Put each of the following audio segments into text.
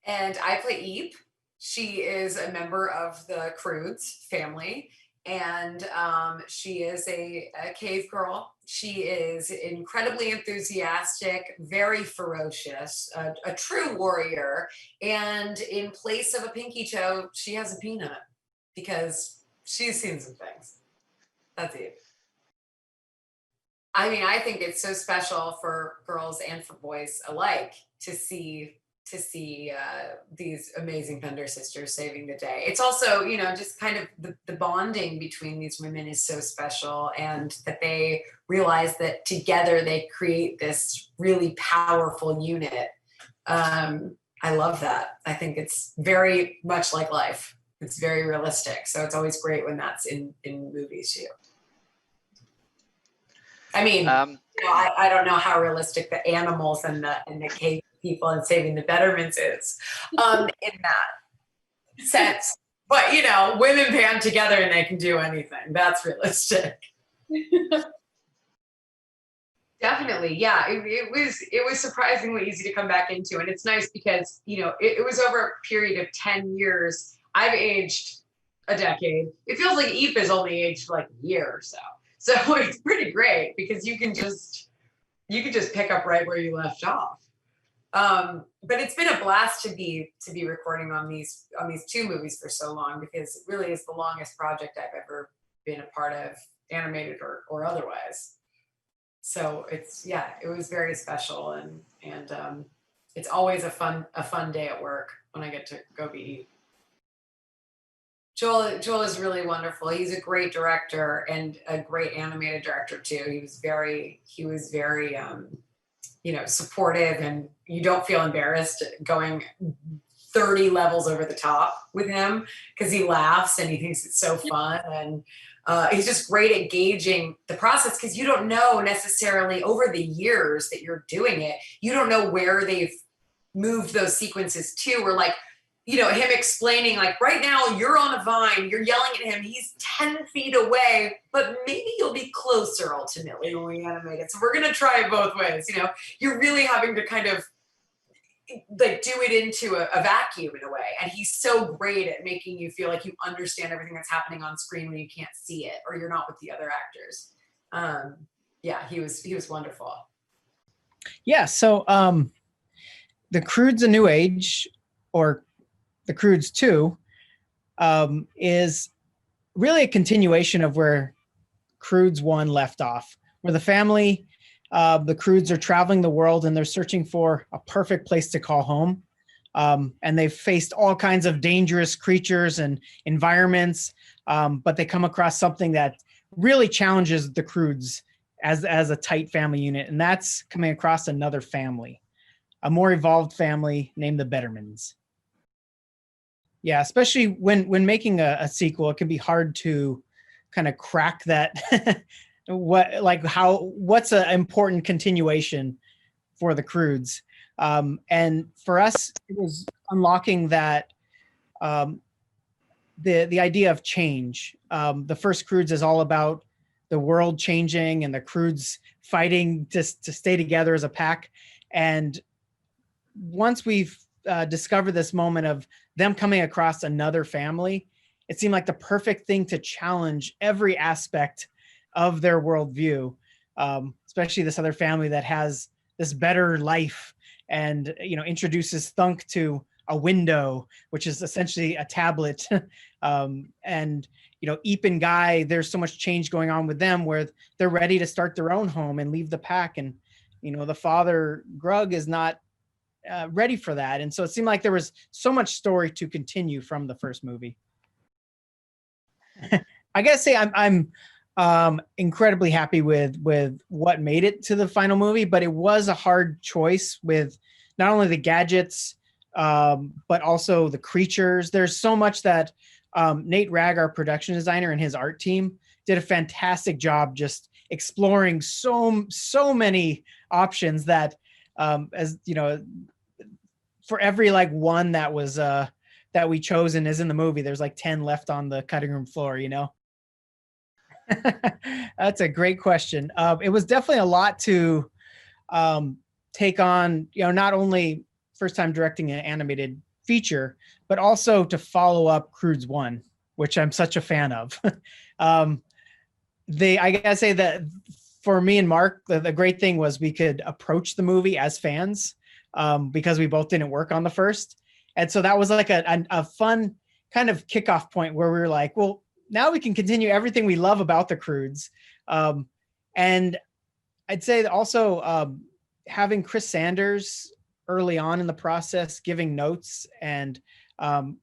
And I play Eep. She is a member of the Croods family, and she is a cave girl. She is incredibly enthusiastic, very ferocious, a true warrior. And in place of a pinky toe, she has a peanut because she's seen some things. That's it. I mean, I think it's so special for girls and for boys alike to see these amazing Thunder sisters saving the day. It's also, just kind of the bonding between these women is so special, and that they realize that together they create this really powerful unit. I love that. I think it's very much like life. It's very realistic. So it's always great when that's in movies too. I mean, I don't know how realistic the animals and the cave people and saving the betterments is in that sense. But women band together and they can do anything. That's realistic. Definitely, yeah. It was surprisingly easy to come back into, and it's nice because it was over a period of 10 years. I've aged a decade. It feels like Eve has only aged like a year or so. So it's pretty great because you can just pick up right where you left off. But it's been a blast to be recording on these two movies for so long, because it really is the longest project I've ever been a part of, animated or otherwise. So it was very special, and it's always a fun day at work when I get to go be. Joel is really wonderful. He's a great director and a great animated director too. He was very supportive, and you don't feel embarrassed going 30 levels over the top with him, because he laughs and he thinks it's so fun, and he's just great at gauging the process, because you don't know necessarily over the years that you're doing it, you don't know where they've moved those sequences to, or like, him explaining, like, right now you're on a vine, you're yelling at him, he's 10 feet away, but maybe you'll be closer ultimately when we animate it. So we're going to try it both ways. You're really having to kind of like do it into a vacuum in a way. And he's so great at making you feel like you understand everything that's happening on screen when you can't see it or you're not with the other actors. He was wonderful. Yeah. So the Croods A New Age, or the Croods 2, is really a continuation of where Croods 1 left off, where the family, the Croods, are traveling the world and they're searching for a perfect place to call home. And they've faced all kinds of dangerous creatures and environments, but they come across something that really challenges the Croods as a tight family unit, and that's coming across another family, a more evolved family named the Bettermans. Yeah, especially when making a sequel, it can be hard to kind of crack that what's an important continuation for the Croods. And for us, it was unlocking that the idea of change. The first Croods is all about the world changing and the Croods fighting just to stay together as a pack. And once we've discovered this moment of them coming across another family, it seemed like the perfect thing to challenge every aspect of their worldview, especially this other family that has this better life and, introduces Thunk to a window, which is essentially a tablet. And, Eep and Guy, there's so much change going on with them where they're ready to start their own home and leave the pack. And, the father, Grug, is not ready for that. And so it seemed like there was so much story to continue from the first movie. I gotta say, I'm incredibly happy with what made it to the final movie, but it was a hard choice with not only the gadgets, but also the creatures. There's so much that Nate Ragg, our production designer, and his art team did a fantastic job just exploring so many options that, for every one that was that we chose and is in the movie, there's 10 left on the cutting room floor. That's a great question. It was definitely a lot to take on. Not only first time directing an animated feature, but also to follow up Croods 1, which I'm such a fan of. um, I gotta say that for me and Mark, the great thing was we could approach the movie as fans, because we both didn't work on the first. And so that was like a fun kind of kickoff point where we were like, well, now we can continue everything we love about the Croods. And I'd say that also having Chris Sanders early on in the process, giving notes and um,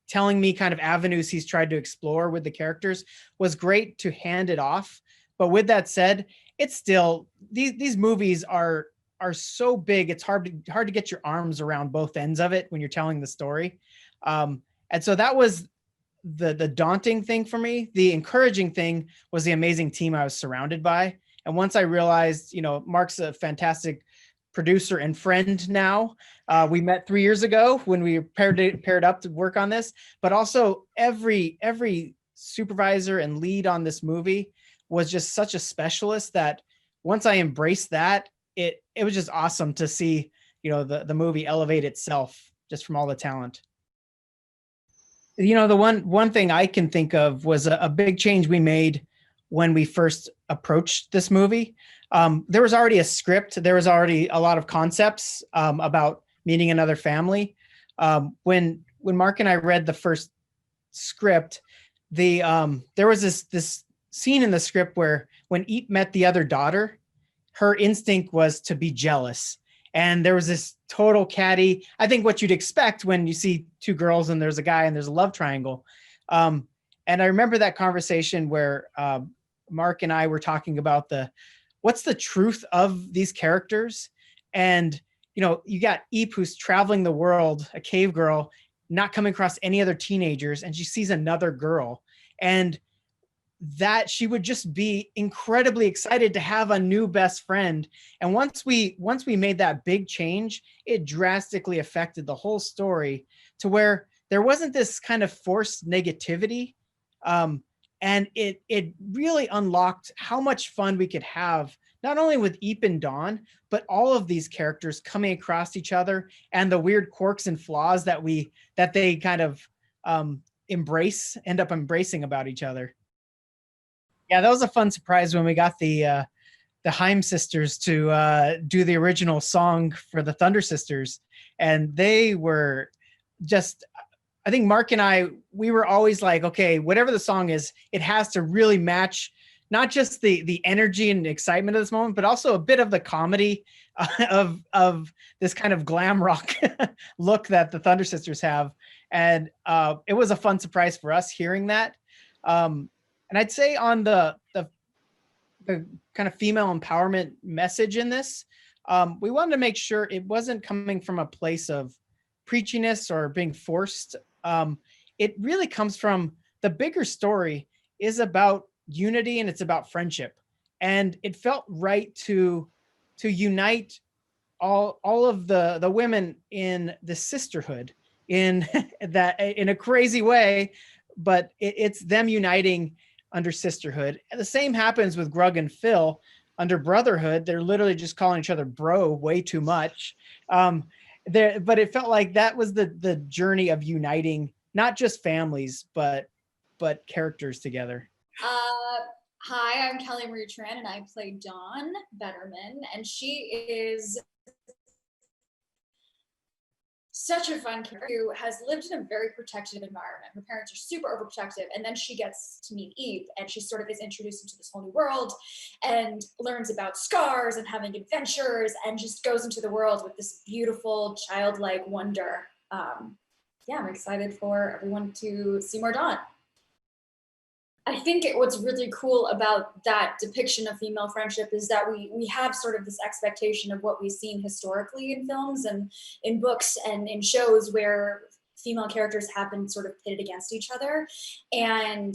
telling me kind of avenues he's tried to explore with the characters was great to hand it off. But with that said, it's still these movies are so big. It's hard to get your arms around both ends of it when you're telling the story. And so that was the daunting thing for me. The encouraging thing was the amazing team I was surrounded by. And once I realized, Mark's a fantastic producer and friend now. We met 3 years ago when we paired up to work on this, but also every supervisor and lead on this movie was just such a specialist that once I embraced that, it was just awesome to see, the movie elevate itself just from all the talent. The one thing I can think of was a big change we made when we first approached this movie. There was already a script. There was already a lot of concepts about meeting another family. When Mark and I read the first script, there was this scene in the script where when Eep met the other daughter, her instinct was to be jealous. And there was this total catty, I think what you'd expect when you see two girls and there's a guy and there's a love triangle. And I remember that conversation where Mark and I were talking about what's the truth of these characters. And, you got Eep who's traveling the world, a cave girl, not coming across any other teenagers. And she sees another girl and that she would just be incredibly excited to have a new best friend. And once we made that big change, it drastically affected the whole story to where there wasn't this kind of forced negativity. And it really unlocked how much fun we could have, not only with Eep and Dawn, but all of these characters coming across each other and the weird quirks and flaws that they kind of end up embracing about each other. Yeah, that was a fun surprise when we got the Haim sisters to do the original song for the Thunder Sisters. And they were just, I think Mark and I, we were always like, okay, whatever the song is, it has to really match not just the energy and excitement of this moment, but also a bit of the comedy of this kind of glam rock look that the Thunder Sisters have. And it was a fun surprise for us hearing that. And I'd say on the kind of female empowerment message in this, we wanted to make sure it wasn't coming from a place of preachiness or being forced. It really comes from the bigger story is about unity and it's about friendship. And it felt right to unite all of the women in the sisterhood in that in a crazy way, but it's them uniting under sisterhood. And the same happens with Grug and Phil under brotherhood. They're literally just calling each other bro way too much. But it felt like that was the journey of uniting not just families, but characters together. Hi, I'm Kelly Marie Tran, and I play Dawn Betterman, and she is such a fun character who has lived in a very protective environment. Her parents are super overprotective, and then she gets to meet Eve, and she sort of is introduced into this whole new world and learns about scars and having adventures and just goes into the world with this beautiful childlike wonder. I'm excited for everyone to see more Dawn. I think what's really cool about that depiction of female friendship is that we have sort of this expectation of what we've seen historically in films and in books and in shows where female characters have been sort of pitted against each other. And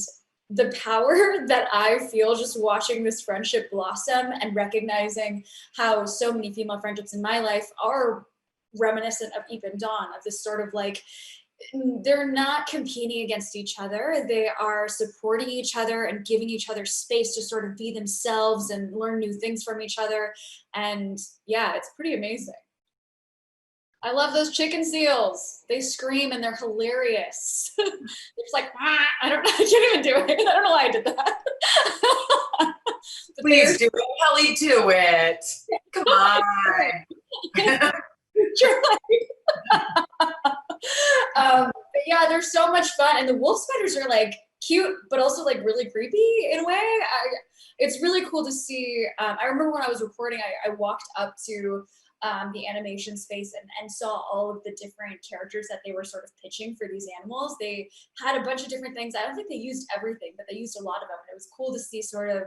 the power that I feel just watching this friendship blossom and recognizing how so many female friendships in my life are reminiscent of Eve and Dawn, of this sort of like, they're not competing against each other. They are supporting each other and giving each other space to sort of be themselves and learn new things from each other. And yeah, it's pretty amazing. I love those chicken seals. They scream and they're hilarious. They're just like, ah, I don't know, I can't even do it. I don't know why I did that. Please do it, Kelly, do it. Come on. But yeah, they're so much fun, and the wolf spiders are like cute, but also like really creepy in a way. It's really cool to see. I remember when I was recording, I walked up to the animation space and saw all of the different characters that they were sort of pitching for these animals. They had a bunch of different things. I don't think they used everything, but they used a lot of them. And it was cool to see sort of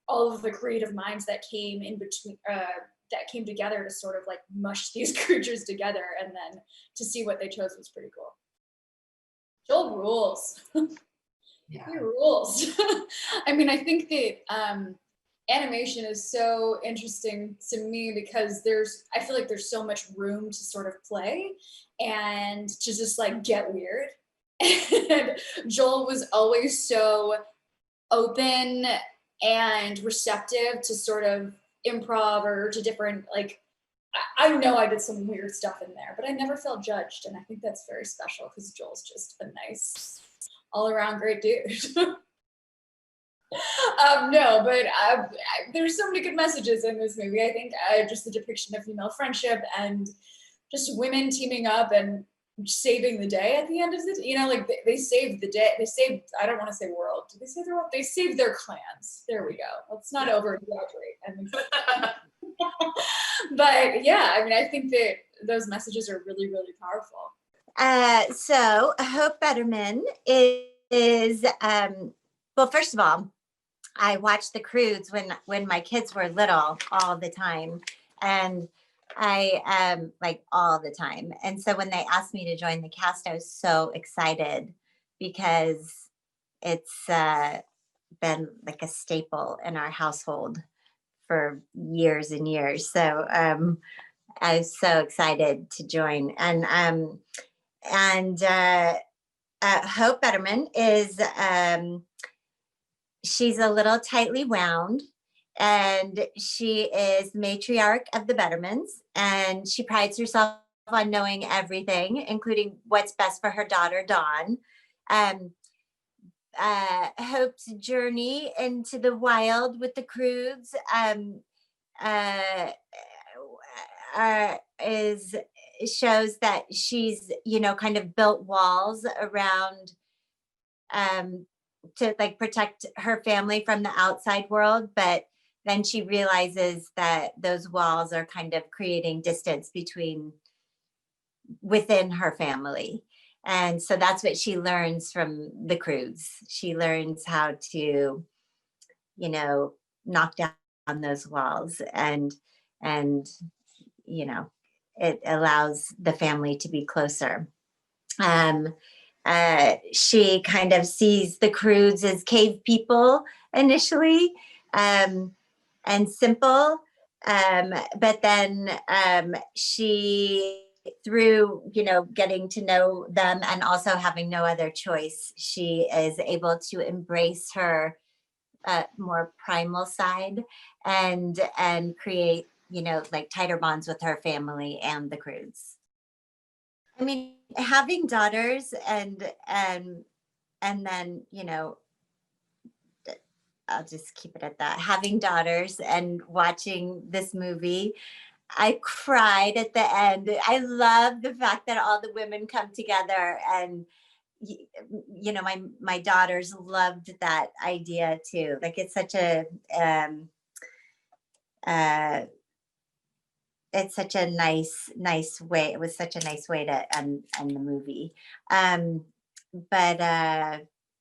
all of the creative minds that came in between, that came together to sort of like mush these creatures together, and then to see what they chose was pretty cool. Joel rules. Yeah. He rules. I mean, I think that animation is so interesting to me because I feel like there's so much room to sort of play and to just like get weird. And Joel was always so open and receptive to sort of improv or to different, like, I know I did some weird stuff in there, but I never felt judged. And I think that's very special because Joel's just a nice, all around great dude. No, but there's so many good messages in this movie. I think just the depiction of female friendship and just women teaming up and saving the day at the end of the, like they saved the day. They saved, I don't want to say world. Did they save their world? They saved their clans. There we go. Let's not over exaggerate. But yeah, I mean, I think that those messages are really, really powerful. So Hope Betterman is well, first of all, I watched the Croods when my kids were little all the time, and I like all the time. And so when they asked me to join the cast, I was so excited because it's been like a staple in our household for years and years. So I was so excited to join. And Hope Betterman is she's a little tightly wound, and she is matriarch of the Bettermans, and she prides herself on knowing everything, including what's best for her daughter, Dawn. Hope's journey into the wild with the Croods shows that she's, kind of built walls around to like protect her family from the outside world, but then she realizes that those walls are kind of creating distance within her family. And so that's what she learns from the Croods. She learns how to, knock down those walls, and it allows the family to be closer. She kind of sees the Croods as cave people initially, and simple, but then she, through getting to know them and also having no other choice, she is able to embrace her more primal side and create like tighter bonds with her family and the Croods. I mean, having daughters and then I'll just keep it at that. Having daughters and watching this movie, I cried at the end. I love the fact that all the women come together, and my daughters loved that idea too. Like, it's such a it's such a nice way. It was such a nice way to end the movie.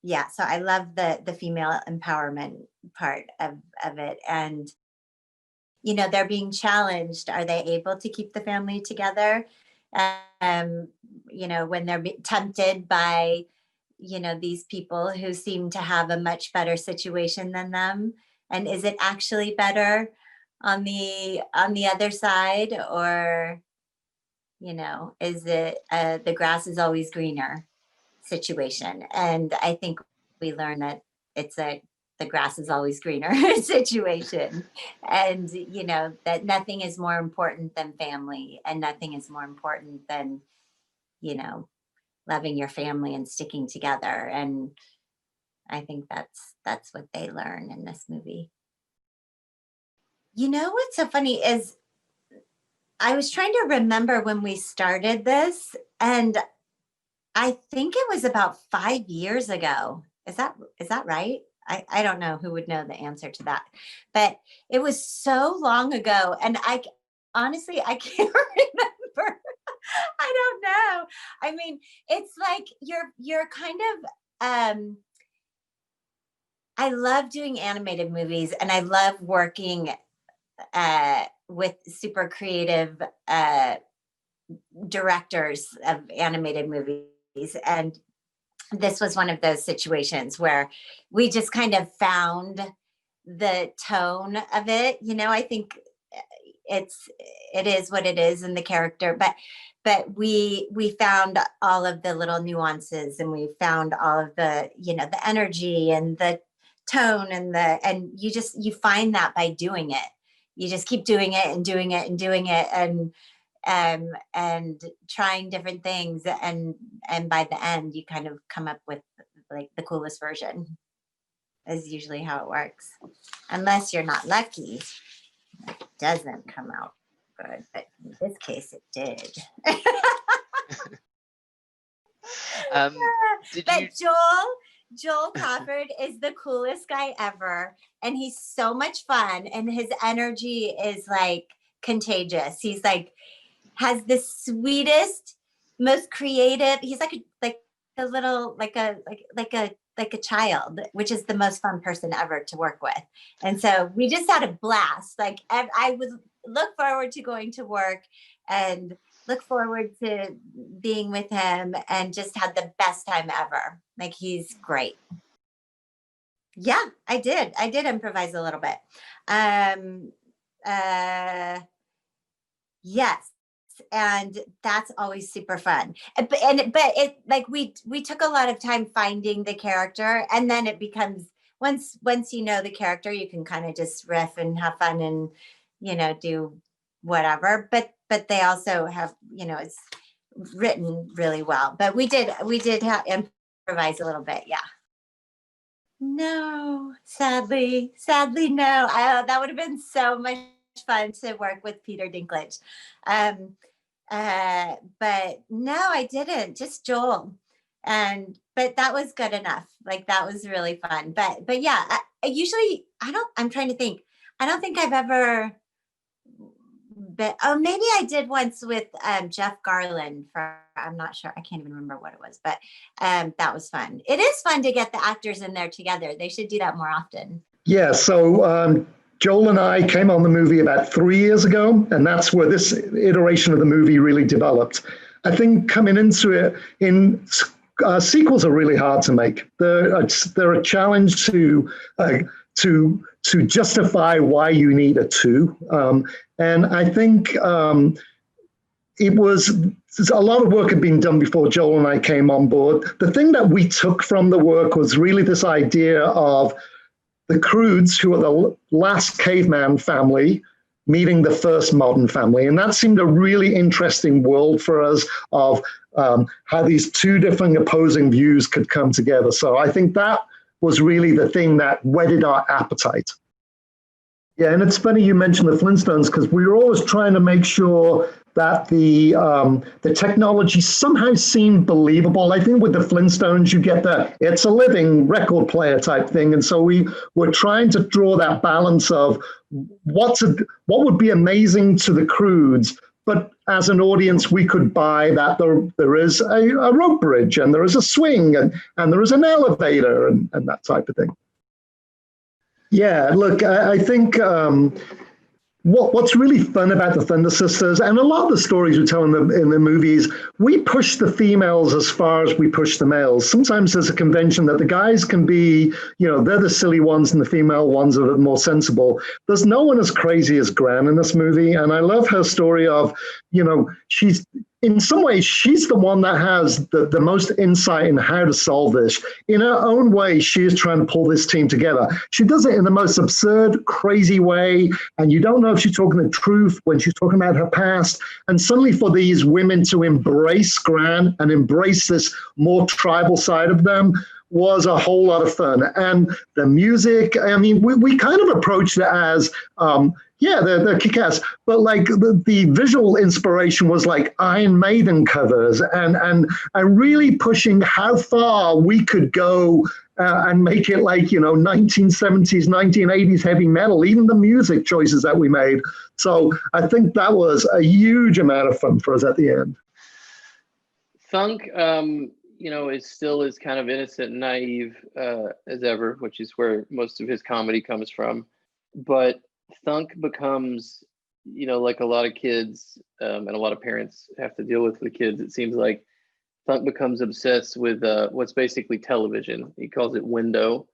Yeah, so I love the female empowerment part of it. And, they're being challenged. Are they able to keep the family together? When they're tempted by, these people who seem to have a much better situation than them. And is it actually better on the other side, or, is it the grass is always greener situation? And I think we learn that the the grass is always greener situation. And, you know, that nothing is more important than family, and nothing is more important than, you know, loving your family and sticking together. And I think that's what they learn in this movie. You know, what's so funny is I was trying to remember when we started this, and I think it was about 5 years ago. Is that right? I don't know who would know the answer to that, but it was so long ago, and honestly I can't remember. I don't know. I mean, it's like you're kind of I love doing animated movies, and I love working with super creative directors of animated movies. And this was one of those situations where we just kind of found the tone of it. You know, I think it is what it is in the character, but we found all of the little nuances, and we found all of the, you know, the energy and the tone and you find that by doing it. You just keep doing it and doing it and doing it and trying different things, and by the end you kind of come up with like the coolest version. Is usually how it works, unless you're not lucky. It doesn't come out good, but in this case it did. Joel Crawford is the coolest guy ever, and he's so much fun, and his energy is like contagious. He's like has the sweetest, most creative. He's like a little like a child, which is the most fun person ever to work with. And so we just had a blast. Like I would look forward to going to work and look forward to being with him, and just had the best time ever. Like, he's great. Yeah, I did improvise a little bit. Yes. And that's always super fun. But it like we took a lot of time finding the character, and then it becomes once you know the character, you can kind of just riff and have fun and, you know, do whatever. But they also have, you know, it's written really well. But we did improvise a little bit. Yeah. No, sadly no. That would have been so much fun to work with Peter Dinklage. But no, I didn't, just Joel. But that was good enough. Like, that was really fun. But yeah, I'm trying to think. I don't think I've ever maybe I did once with Jeff Garland I'm not sure. I can't even remember what it was, but that was fun. It is fun to get the actors in there together. They should do that more often. Yeah. So Joel and I came on the movie about 3 years ago, and that's where this iteration of the movie really developed. I think coming into it, sequels are really hard to make. They're a challenge to justify why you need a two. And I think it was a lot of work had been done before Joel and I came on board. The thing that we took from the work was really this idea of the Croods, who are the last caveman family, meeting the first modern family. And that seemed a really interesting world for us of how these two different opposing views could come together. So I think that was really the thing that whetted our appetite. Yeah, and it's funny you mentioned the Flintstones, because we were always trying to make sure that the technology somehow seemed believable. I think with the Flintstones, you get it's a living record player type thing. And so we were trying to draw that balance of what would be amazing to the Croods, but as an audience, we could buy that there is a rope bridge, and there is a swing, and there is an elevator, and that type of thing. Yeah, look, I think what's really fun about the Thunder Sisters, and a lot of the stories we tell in the movies, we push the females as far as we push the males. Sometimes there's a convention that the guys can be, you know, they're the silly ones and the female ones are more sensible. There's no one as crazy as Gran in this movie, and I love her story of, you know, she's in some ways, she's the one that has the most insight in how to solve this. In her own way, she is trying to pull this team together. She does it in the most absurd, crazy way, and you don't know if she's talking the truth when she's talking about her past. And suddenly for these women to embrace Gran and embrace this more tribal side of them was a whole lot of fun. And the music, I mean, we kind of approached it as, yeah, they're kick-ass, but like the visual inspiration was like Iron Maiden covers and really pushing how far we could go and make it like, 1970s, 1980s heavy metal, even the music choices that we made. So I think that was a huge amount of fun for us at the end. Thunk, is still as kind of innocent and naive as ever, which is where most of his comedy comes from. But Thunk becomes, like a lot of kids and a lot of parents have to deal with kids, it seems like Thunk becomes obsessed with what's basically television. He calls it window.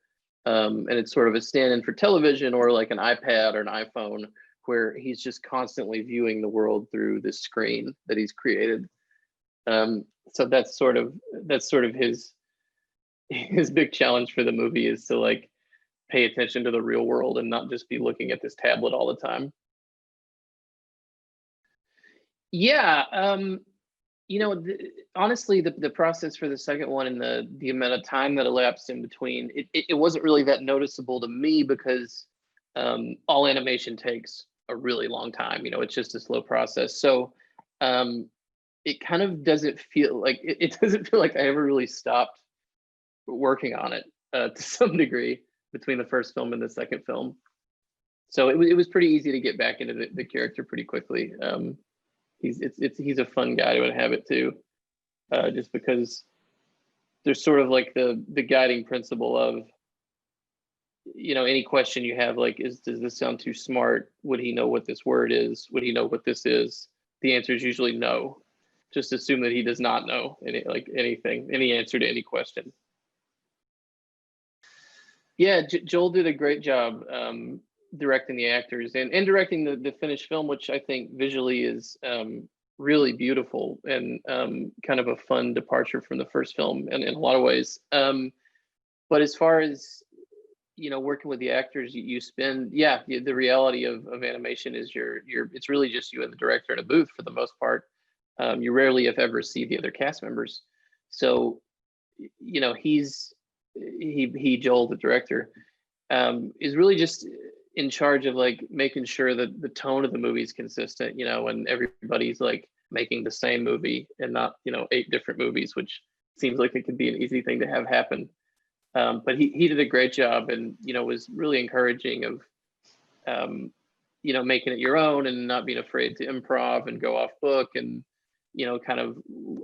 And it's sort of a stand-in for television or like an iPad or an iPhone, where he's just constantly viewing the world through this screen that he's created. So that's sort of his big challenge for the movie, is to like pay attention to the real world and not just be looking at this tablet all the time. Yeah, honestly, the process for the second one and the amount of time that elapsed in between, it wasn't really that noticeable to me, because all animation takes a really long time. It's just a slow process. So it kind of doesn't feel like it doesn't feel like I ever really stopped working on it to some degree between the first film and the second film. So it was pretty easy to get back into the character pretty quickly. He's a fun guy to inhabit too, just because there's sort of like the guiding principle of, any question you have, like, does this sound too smart? Would he know what this word is? Would he know what this is? The answer is usually no. Just assume that he does not know any answer to any question. Yeah, Joel did a great job directing the actors and directing the finished film, which I think visually is really beautiful and kind of a fun departure from the first film in a lot of ways. But as far as working with the actors, you spend, the reality of animation is it's really just you and the director in a booth for the most part. You rarely, if ever, see the other cast members. So, Joel, the director, is really just in charge of like making sure that the tone of the movie is consistent, and everybody's like making the same movie and not, 8 different movies, which seems like it could be an easy thing to have happen. But he did a great job, and, was really encouraging of, making it your own and not being afraid to improv and go off book and, kind of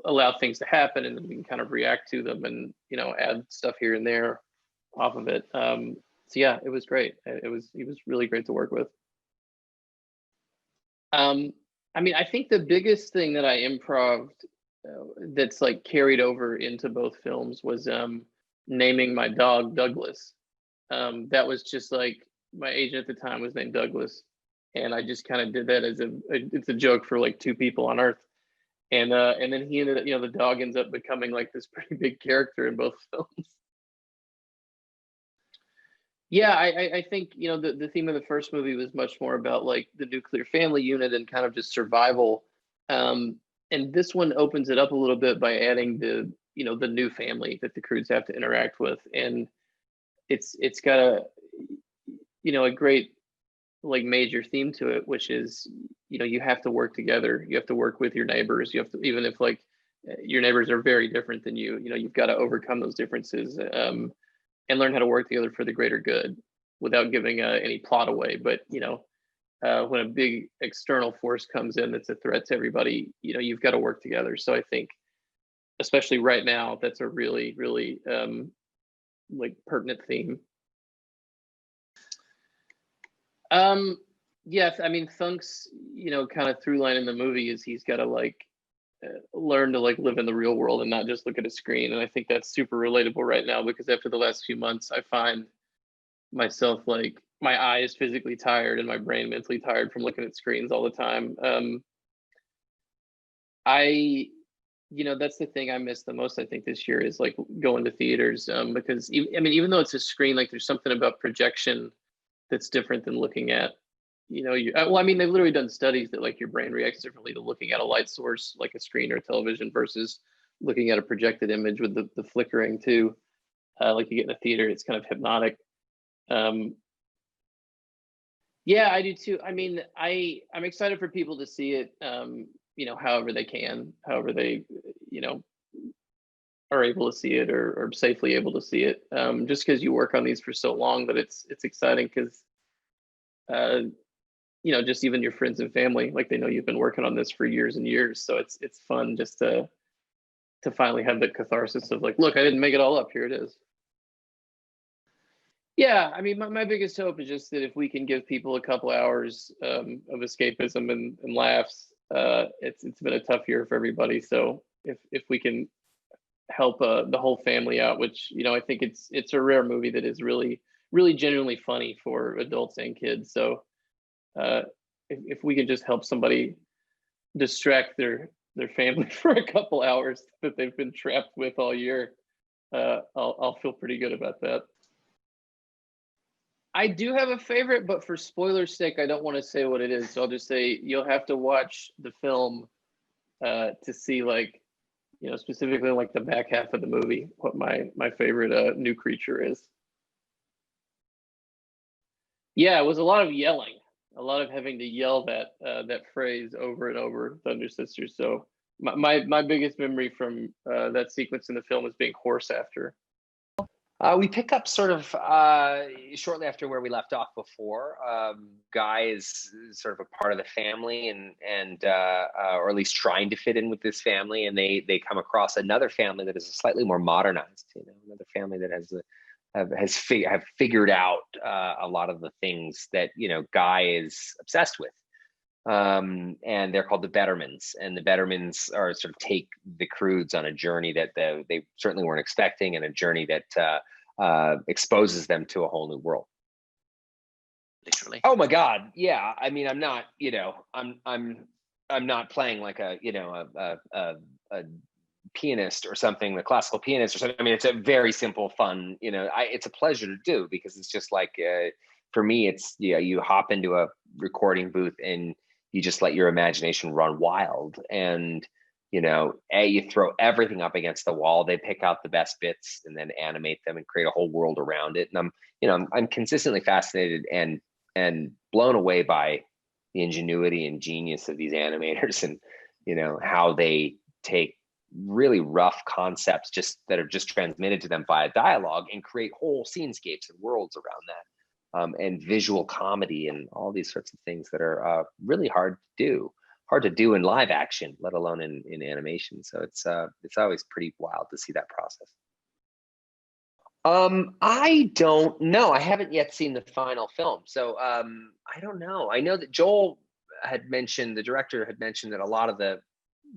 allow things to happen, and then we can kind of react to them and, add stuff here and there off of it. So yeah, it was great. He was really great to work with. I think the biggest thing that I improv'd that's like carried over into both films was naming my dog Douglas. That was just like, my agent at the time was named Douglas, and I just kind of did that as it's a joke for like 2 people on Earth. And then he ended up, the dog ends up becoming like this pretty big character in both films. Yeah, I think, the theme of the first movie was much more about like the nuclear family unit and kind of just survival. And this one opens it up a little bit by adding the new family that the Croods have to interact with. And it's got a great like major theme to it, which is, you have to work together. You have to work with your neighbors. You have to, even if like your neighbors are very different than you, you've got to overcome those differences and learn how to work together for the greater good without giving any plot away. But, when a big external force comes in that's a threat to everybody, you've got to work together. So I think, especially right now, that's a really, really like pertinent theme. Yes, Thunk's, kind of through line in the movie is he's got to like learn to like live in the real world and not just look at a screen. And I think that's super relatable right now, because after the last few months, I find myself like my eye is physically tired and my brain mentally tired from looking at screens all the time. That's the thing I missed the most, I think, this year is like going to theaters, because even though it's a screen, like there's something about projection that's different than looking at, they've literally done studies that like your brain reacts differently to looking at a light source like a screen or television versus looking at a projected image with the flickering too. Like you get in a theater, it's kind of hypnotic. Yeah, I do too. I mean, I'm excited for people to see it, however they can, however they, are able to see it or safely able to see it. Just because you work on these for so long that it's exciting because, just even your friends and family, like they know you've been working on this for years and years. So it's fun just to finally have the catharsis of like, look, I didn't make it all up. Here it is. Yeah, I mean, my biggest hope is just that if we can give people a couple hours of escapism and laughs, it's been a tough year for everybody. So if we can help the whole family out, which I think it's a rare movie that is really really genuinely funny for adults and kids. So if we can just help somebody distract their family for a couple hours that they've been trapped with all year, I'll feel pretty good about that. I do have a favorite, but for spoiler's sake, I don't want to say what it is. So I'll just say you'll have to watch the film to see, like, specifically like the back half of the movie, what my favorite new creature is. Yeah, it was a lot of yelling, a lot of having to yell that phrase over and over, Thunder Sisters. So my biggest memory from that sequence in the film is being hoarse after. We pick up sort of shortly after where we left off before. Guy is sort of a part of the family, or at least trying to fit in with this family, and they come across another family that is slightly more modernized. Another family that has figured out a lot of the things that Guy is obsessed with. And they're called the Bettermans, and the Bettermans are sort of take the Croods on a journey that they certainly weren't expecting, and a journey that exposes them to a whole new world. Literally. Oh my God, yeah. I mean, I'm not, I'm not playing like a pianist or something, the classical pianist or something. I mean, it's a very simple, fun. It's a pleasure to do because it's just like for me, it's you hop into a recording booth and you just let your imagination run wild, and you throw everything up against the wall. They pick out the best bits and then animate them and create a whole world around it. And I'm consistently fascinated and blown away by the ingenuity and genius of these animators, and how they take really rough concepts that are just transmitted to them via dialogue and create whole scenescapes and worlds around that. And visual comedy and all these sorts of things that are really hard to do in live action, let alone in animation. So it's always pretty wild to see that process. I don't know. I haven't yet seen the final film, so I don't know. I know that Joel had mentioned, the director had mentioned, that a lot of the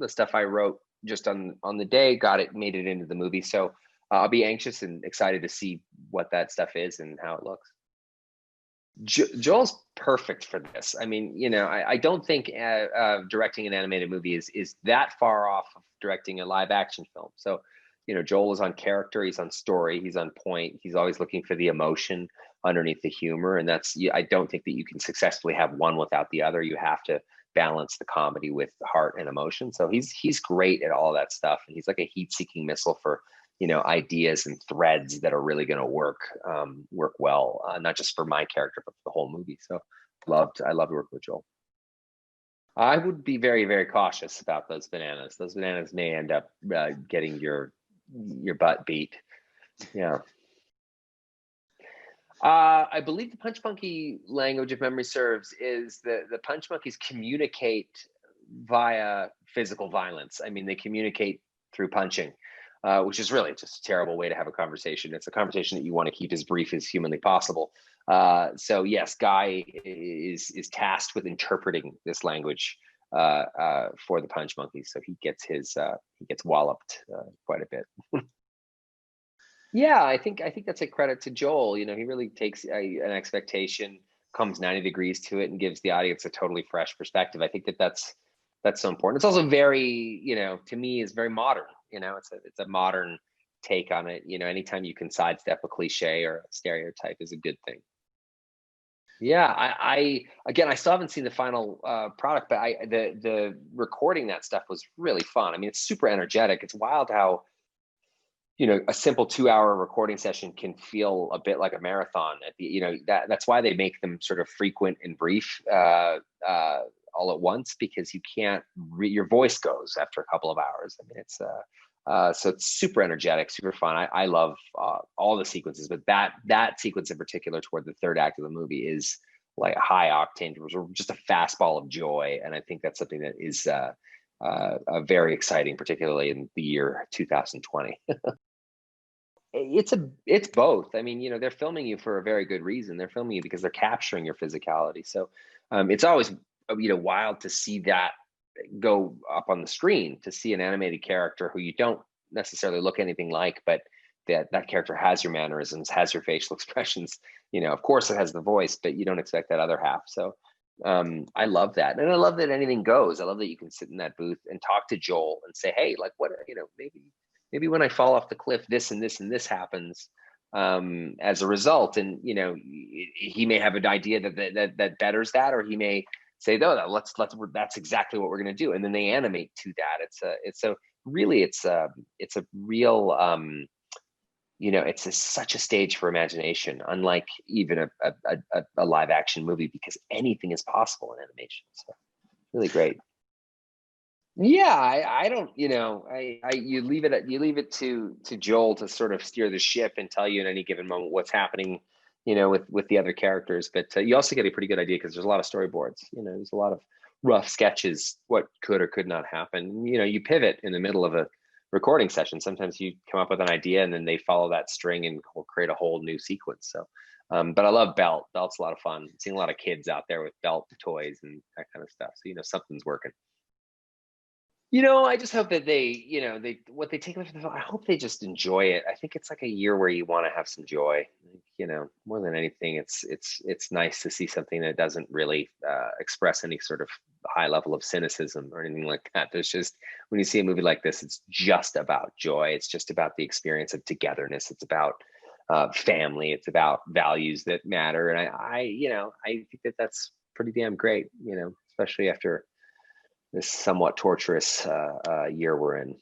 stuff I wrote just on the day made it into the movie. So I'll be anxious and excited to see what that stuff is and how it looks. Joel's perfect for this. I mean, I don't think directing an animated movie is that far off of directing a live action film. So, Joel is on character, he's on story, he's on point. He's always looking for the emotion underneath the humor. And I don't think that you can successfully have one without the other. You have to balance the comedy with heart and emotion. So he's great at all that stuff. And he's like a heat-seeking missile for ideas and threads that are really going to work well, not just for my character, but for the whole movie. So I love working with Joel. I would be very, very cautious about those bananas. Those bananas may end up getting your butt beat. Yeah. I believe the Punch Monkey language, if memory serves, is the Punch Monkeys communicate via physical violence. I mean, they communicate through punching. Which is really just a terrible way to have a conversation. It's a conversation that you want to keep as brief as humanly possible. So yes, Guy is tasked with interpreting this language for the Punch Monkeys. So he gets walloped quite a bit. Yeah, I think that's a credit to Joel. He really takes an expectation, comes 90 degrees to it, and gives the audience a totally fresh perspective. I think that's that's so important. It's also very, you know, to me is very modern. You know, it's a modern take on it. You know, anytime you can sidestep a cliche or a stereotype is a good thing. Yeah, I again, I still haven't seen the final product, but the recording that stuff was really fun. I mean, it's super energetic. It's wild how, you know, a simple 2-hour recording session can feel a bit like a marathon. At the, you know, that's why they make them sort of frequent and brief all at once, because you can't your voice goes after a couple of hours. I mean, it's so it's super energetic, super fun. I love all the sequences, but that sequence in particular toward the third act of the movie is like a high octane, just a fastball of joy. And I think that's something that is very exciting, particularly in the year 2020. It's both. I mean, you know, they're filming you for a very good reason. They're filming you because they're capturing your physicality. So it's always, you know, wild to see that go up on the screen, to see an animated character who you don't necessarily look anything like, but that character has your mannerisms, has your facial expressions. You know, of course it has the voice, but you don't expect that other half. So I love that. And I love that anything goes. I love that you can sit in that booth and talk to Joel and say, hey, like, what, you know, maybe when I fall off the cliff, this and this and this happens as a result. And, you know, he may have an idea that betters that, or he may say, no, that's exactly what we're going to do. And then they animate to that. It's a real, you know, such a stage for imagination, unlike even a live action movie, because anything is possible in animation. So really great. Yeah, I don't, you know, you leave it to Joel to sort of steer the ship and tell you in any given moment what's happening, you know, with the other characters. But you also get a pretty good idea because there's a lot of storyboards. You know, there's a lot of rough sketches, what could or could not happen. You know, you pivot in the middle of a recording session. Sometimes you come up with an idea and then they follow that string and will create a whole new sequence. So, but I love Belt. Belt's a lot of fun. Seeing a lot of kids out there with Belt toys and that kind of stuff. So, you know, something's working. You know, I just hope that they, you know, what they take away from the film, I hope they just enjoy it. I think it's like a year where you want to have some joy. You know, more than anything, it's nice to see something that doesn't really express any sort of high level of cynicism or anything like that. There's just, when you see a movie like this, it's just about joy. It's just about the experience of togetherness. It's about family. It's about values that matter. And I you know, I think that's pretty damn great. You know, especially after this somewhat torturous year we're in.